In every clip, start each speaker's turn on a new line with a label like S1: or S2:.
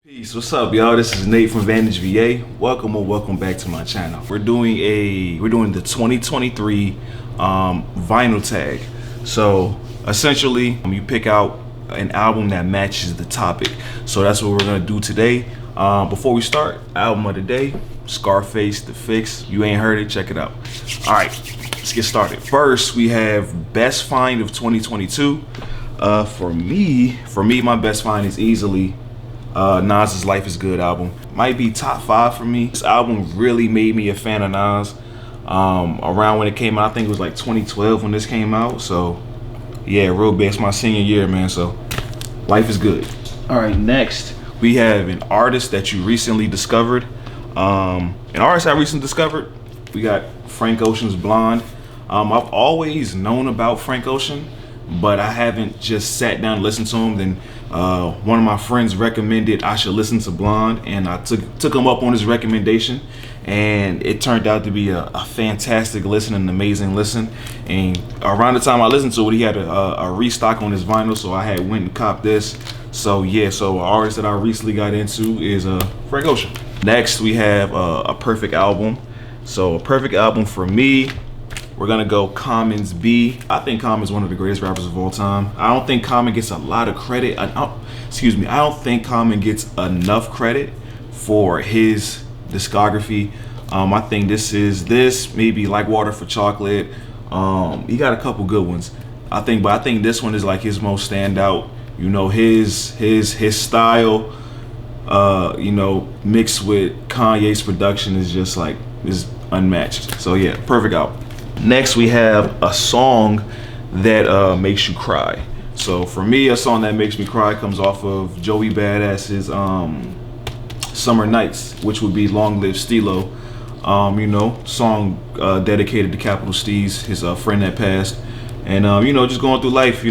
S1: Peace. What's up, y'all? This is Nate from Vantage Va. Welcome back to my channel. We're doing the 2023 vinyl tag. So essentially, you pick out an album that matches the topic. So that's what we're gonna do today. Before we start, album of the day, Scarface, The Fix. You ain't heard it? Check it out. All right, let's get started. First, we have best find of 2022. For me, my best find is easily Nas's Life is Good album. Might be top 5 for me. This album really made me a fan of Nas. Around when it came out, I think it was like 2012 when this came out. So yeah, real big. It's my senior year, man. So Life is Good. All right, next we have an artist that you recently discovered. An artist I recently discovered. We got Frank Ocean's Blonde. I've always known about Frank Ocean, but I haven't just sat down and listened to him. Then one of my friends recommended I should listen to Blonde, and I took him up on his recommendation, and it turned out to be a fantastic listen, an amazing listen. And around the time I listened to it, he had a restock on his vinyl, so I had went and copped this. So yeah, so an artist that I recently got into is Frank Ocean. Next we have a perfect album. So a perfect album for me, we're gonna go Common's B. I think Common's one of the greatest rappers of all time. I don't think Common gets a lot of credit. I don't think Common gets enough credit for his discography. I think this maybe Like Water for Chocolate. He got a couple good ones. But I think this one is like his most standout. You know, his style, mixed with Kanye's production is unmatched. So yeah, perfect album. Next we have a song that makes you cry. So for me, a song that makes me cry comes off of Joey Badass's Summer Nights, which would be Long Live Stilo. Song dedicated to Capital Steez, his friend that passed. And just going through life,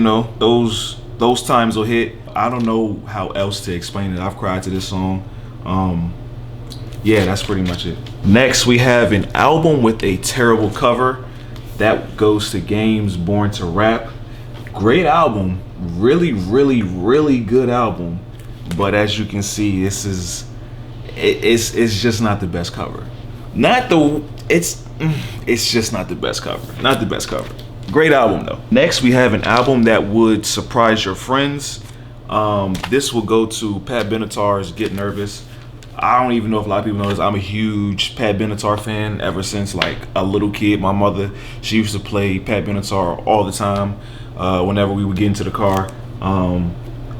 S1: those times will hit. I don't know how else to explain it. I've cried to this song. Yeah, that's pretty much it. Next we have an album with a terrible cover. That goes to Game's Born to Rap. Great album, really good album. But as you can see, it's just not the best cover. It's just not the best cover. Not the best cover. Great album though. Next we have an album that would surprise your friends. This will go to Pat Benatar's Get Nervous. I don't even know if a lot of people know this. I'm a huge Pat Benatar fan ever since like a little kid. My mother, she used to play Pat Benatar all the time whenever we would get into the car.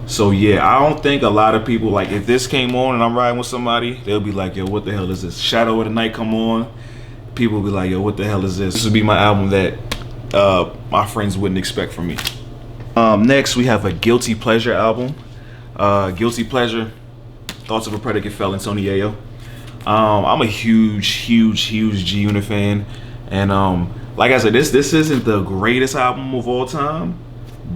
S1: So yeah, I don't think a lot of people, like if this came on and I'm riding with somebody, they'll be like, yo, what the hell is this? Shadow of the Night come on, people will be like, yo, what the hell is this? This would be my album that my friends wouldn't expect from me. Next we have a Guilty Pleasure album. Guilty Pleasure, Thoughts of a Predicate Felon, Tony Yayo. I'm a huge G Unit fan, and like I said, this isn't the greatest album of all time,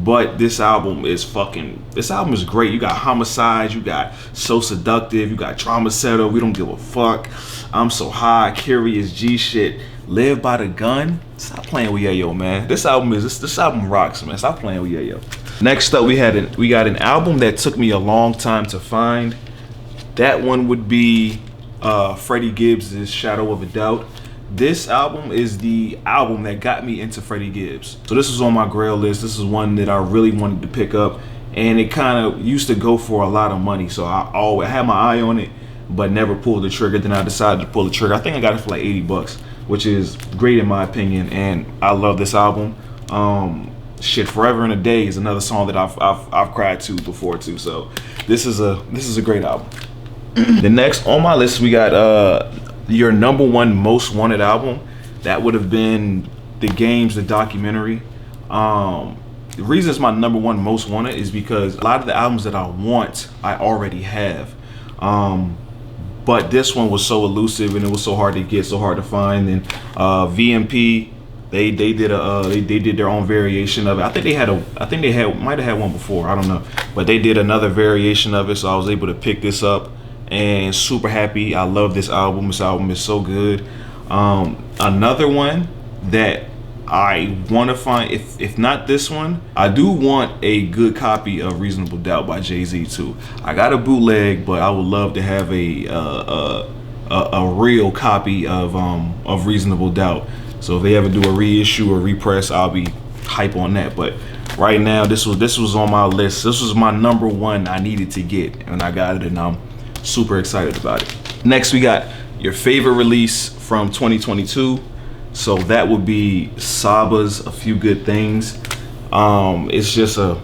S1: but this album is great. You got Homicide, you got So Seductive, you got Trauma Setter, We Don't Give a Fuck, I'm So High, Curious G Shit, Live by the Gun. Stop playing with Yayo, man. This album rocks, man. Stop playing with Yayo. Next up, we got an album that took me a long time to find. That one would be Freddie Gibbs' Shadow of a Doubt. This album is the album that got me into Freddie Gibbs. So this was on my Grail list. This is one that I really wanted to pick up, and it kind of used to go for a lot of money. So I always had my eye on it, but never pulled the trigger. Then I decided to pull the trigger. I think I got it for like 80 bucks, which is great in my opinion, and I love this album. Forever and a Day is another song that I've cried to before too. So this is a great album. The next on my list, we got your number one most wanted album. That would have been The Games, the documentary. The reason it's my number one most wanted is because a lot of the albums that I want, I already have. But this one was so elusive and it was so hard to get, so hard to find. And VMP, they did their own variation of it. I think they might have had one before, I don't know. But they did another variation of it, so I was able to pick this up. And super happy. I love this album. This album is so good. Another one that I want to find, if not this one, I do want a good copy of Reasonable Doubt by Jay-Z too. I got a bootleg, but I would love to have a real copy of Reasonable Doubt. So if they ever do a reissue or repress, I'll be hype on that. But right now, this was on my list. This was my number one I needed to get, and I got it, and I'm super excited about it. Next, we got your favorite release from 2022. So that would be Saba's A Few Good Things. It's just a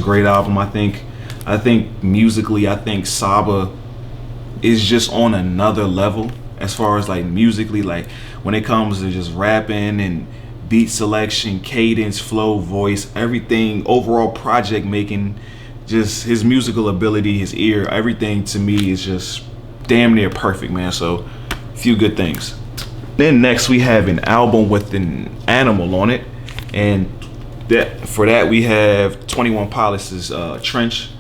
S1: great album. I think musically, I think Saba is just on another level as far as like musically, like when it comes to just rapping and beat selection, cadence, flow, voice, everything, overall project making, just his musical ability, his ear, everything to me is just damn near perfect, man. So A Few Good Things. Then next we have an album with an animal on it, and for that we have 21 Pilots' Trench,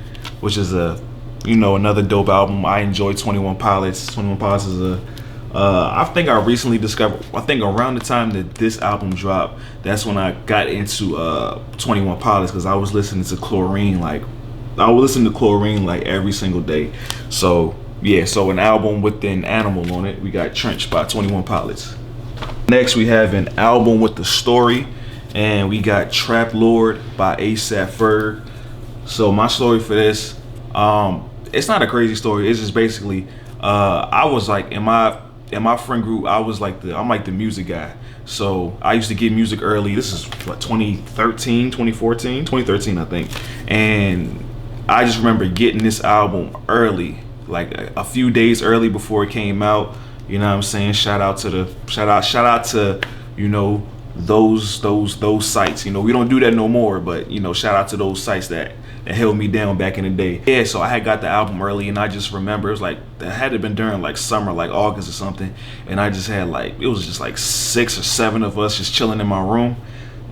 S1: which is another dope album. I enjoy 21 Pilots. 21 Pilots is I think I recently discovered, I think around the time that this album dropped, that's when I got into 21 Pilots, because I was listening to Chlorine like every single day. So yeah, so an album with an animal on it. We got Trench by 21 Pilots. Next we have an album with the story, and we got Trap Lord by A$AP Ferg. So my story for this, it's not a crazy story. It's just basically I was like in my friend group, I'm like the music guy. So I used to get music early. This is what, 2013 I think. And I just remember getting this album early, like a few days early before it came out. You know what I'm saying? Shout out to those sites. You know, we don't do that no more, but shout out to those sites that held me down back in the day. Yeah, so I had got the album early, and I just remember it was like, that had to have been during like summer, like August or something. And I just had it was just like 6 or 7 of us just chilling in my room.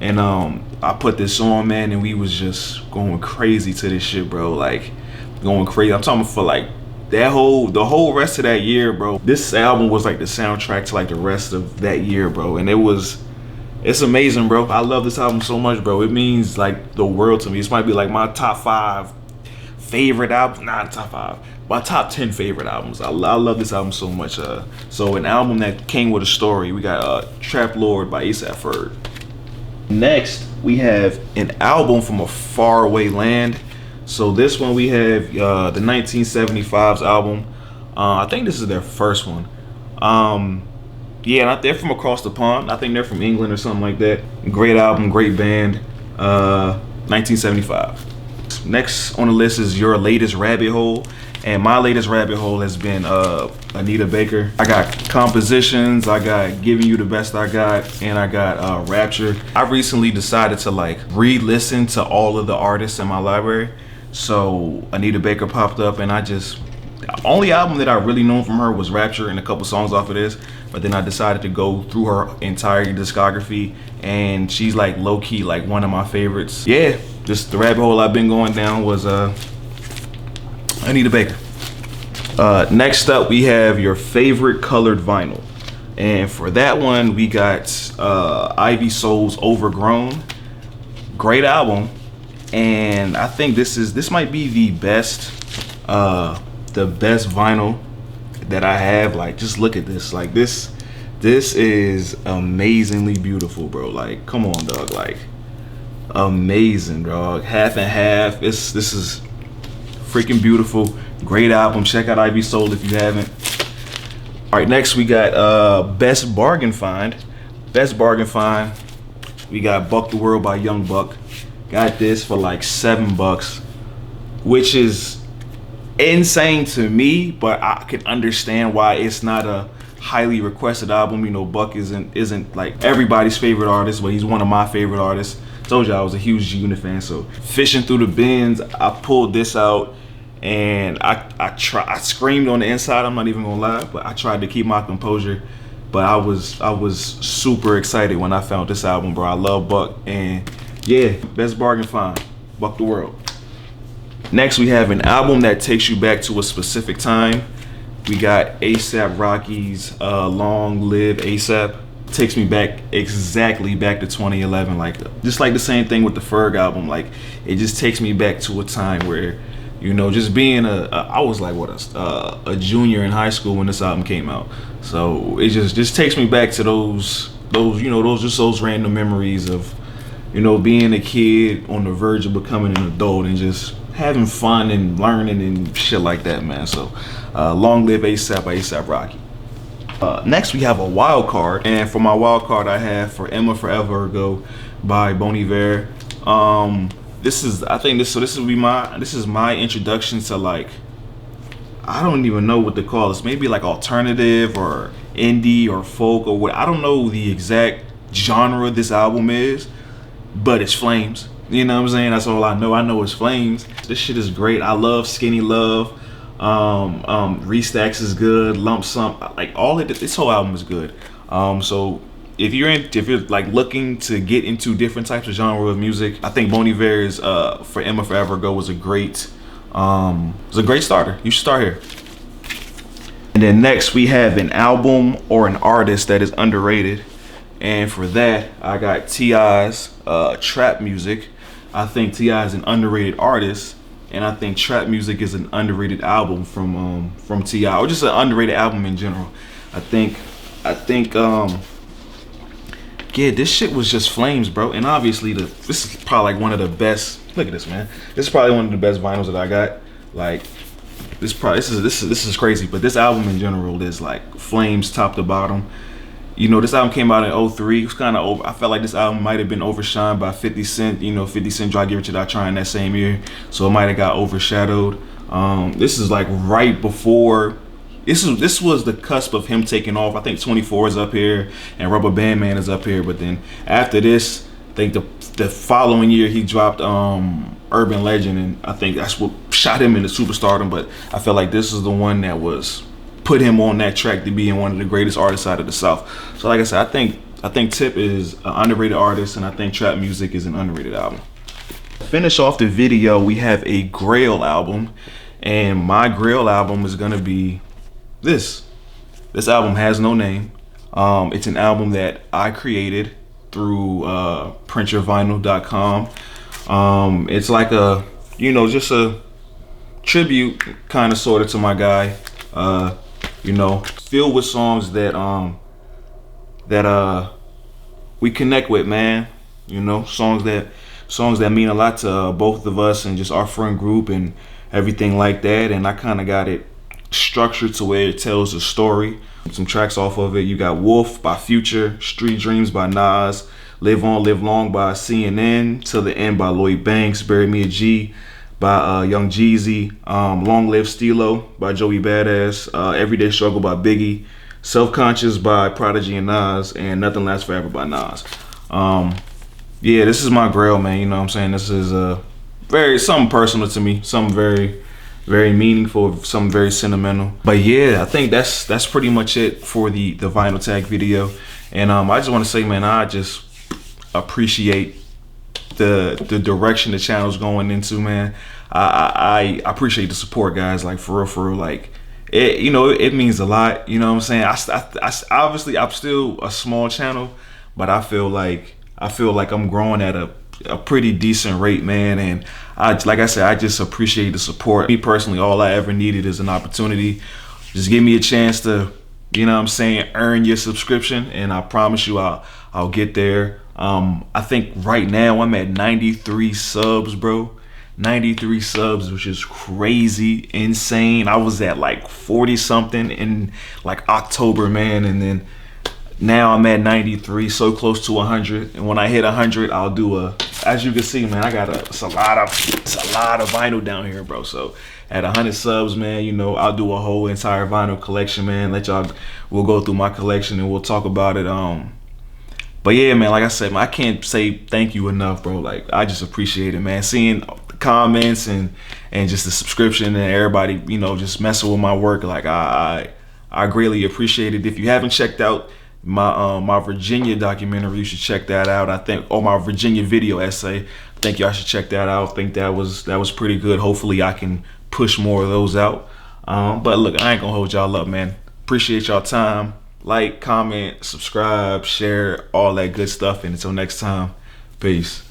S1: And I put this on, man, and we was just going crazy to this shit, bro. Like going crazy. I'm talking for like the whole rest of that year, bro. This album was like the soundtrack to like the rest of that year, bro. And it's amazing, bro. I love this album so much, bro. It means like the world to me. This might be like my top 5 favorite albums. Not top 5, my top 10 favorite albums. I love this album so much. So an album that came with a story. We got Trap Lord by A$AP Ferg. Next, we have an album from a faraway land. So this one we have the 1975's album. I think this is their first one. Yeah, they're from across the pond. I think they're from England or something like that. Great album, great band. 1975. Next on the list is your latest rabbit hole. And my latest rabbit hole has been Anita Baker. I got Compositions, I got Giving You the Best I Got, and I got Rapture. I recently decided to like re-listen to all of the artists in my library. So Anita Baker popped up, and the only album that I really known from her was Rapture and a couple songs off of this. But then I decided to go through her entire discography, and she's like low-key like one of my favorites. Yeah, just the rabbit hole I've been going down was Anita Baker. Next up, we have your favorite colored vinyl. And for that one, we got Ivy Soul's Overgrown. Great album. And I think this might be the best vinyl that I have. Like, just look at this. Like, this is amazingly beautiful, bro. Like, come on, dog. Like, amazing, dog. Half and half. This is freaking beautiful. Great album. Check out Ivy Soul if you haven't. All right, next we got Best Bargain Find. Best Bargain Find. We got Buck the World by Young Buck. Got this for like $7, which is insane to me, but I can understand why it's not a highly requested album. You know, Buck isn't like everybody's favorite artist, but he's one of my favorite artists. Told you I was a huge G-Unit fan, so fishing through the bins, I pulled this out, and I screamed on the inside. I'm not even gonna lie, but I tried to keep my composure. But I was super excited when I found this album, bro. I love Buck, and yeah, Best Bargain Find, Buck the World. Next, we have an album that takes you back to a specific time. We got A$AP Rocky's Long Live A$AP. takes me back exactly back to 2011. Like just like the same thing with the Ferg album. Like it just takes me back to a time where, you know, just being I was like a junior in high school when this album came out. So it just takes me back to those you know, those random memories of, you know, being a kid on the verge of becoming an adult and just having fun and learning and shit like that, man. So long live ASAP by ASAP Rocky. Next we have a wild card, and for my wild card I have For Emma Forever Ago by Bon Iver. This is my introduction to, like, I don't even know what to call this, maybe like alternative or indie or folk or what. I don't know the exact genre this album is, but it's flames. You know what I'm saying? That's all I know. I know it's flames. This shit is great. I love Skinny Love. Restacks is good. Lump Sum, like all of this whole album is good. So if you're like looking to get into different types of genre of music, I think Bon Iver's For Emma Forever Ago was a great starter. You should start here. And then next we have an album or an artist that is underrated, and for that I got T.I.'s Trap Music. I think T.I. is an underrated artist, and I think Trap Music is an underrated album from T.I., or just an underrated album in general. I think yeah, this shit was just flames, bro. And obviously this is probably like one of the best. Look at this, man. This is probably one of the best vinyls that I got. Like this is crazy, but this album in general is like flames top to bottom. You know, this album came out in 03. It was kind of over. I felt like this album might have been overshined by 50 Cent. You know, 50 Cent dropped Give It To Die Trying that same year, so it might have got overshadowed. This is like right before. This was the cusp of him taking off. I think 24 is up here and Rubber Band Man is up here. But then after this, I think the following year he dropped Urban Legend, and I think that's what shot him into superstardom. But I felt like this is the one that was put him on that track to being one of the greatest artists out of the South. So like I said, I think Tip is an underrated artist, and I think Trap Music is an underrated album. To finish off the video, we have a Grail album, and my Grail album is gonna be this album has no name. It's an album that I created through printyourvinyl.com. It's like a, you know, just a tribute kind of sort of to my guy, you know, filled with songs that we connect with, man. You know, songs that mean a lot to both of us and just our friend group and everything like that. And I kind of got it structured to where it tells a story. Some tracks off of it. You got Wolf by Future, Street Dreams by Nas, Live On Live Long by CNN, Till the End by Lloyd Banks, Bury Me a G by Young Jeezy, Long Live Stilo by Joey Badass, Everyday Struggle by Biggie, Self Conscious by Prodigy and Nas, and Nothing Lasts Forever by Nas. Yeah, this is my Grail, man. You know what I'm saying? This is something personal to me, something very, very meaningful, something very sentimental. But yeah, I think that's pretty much it for the vinyl tag video. And I just want to say, man, I just appreciate the direction the channel's going into, man. I appreciate the support, guys. Like for real, like it, you know, it means a lot. You know what I'm saying? I obviously I'm still a small channel, but I feel like I'm growing at a pretty decent rate, man. And like I said, I just appreciate the support. Me personally, all I ever needed is an opportunity. Just give me a chance to, you know what I'm saying, earn your subscription, and I promise you I'll get there. I think right now I'm at 93 subs, bro. 93 subs, which is crazy, insane. I was at like 40 something in like October, man, and then now I'm at 93, so close to 100. And when I hit 100, I'll do as you can see, man, I got it's a lot of vinyl down here, bro. So at 100 subs, man, you know, I'll do a whole entire vinyl collection, man. We'll go through my collection and we'll talk about it. But yeah, man, like I said, man, I can't say thank you enough, bro. Like, I just appreciate it, man. Seeing the comments and just the subscription and everybody, you know, just messing with my work. Like, I greatly appreciate it. If you haven't checked out my Virginia documentary, you should check that out. I think, or my Virginia video essay, I think y'all should check that out. I think that was pretty good. Hopefully I can push more of those out. But look, I ain't gonna hold y'all up, man. Appreciate y'all time. Like, comment, subscribe, share, all that good stuff. And until next time, peace.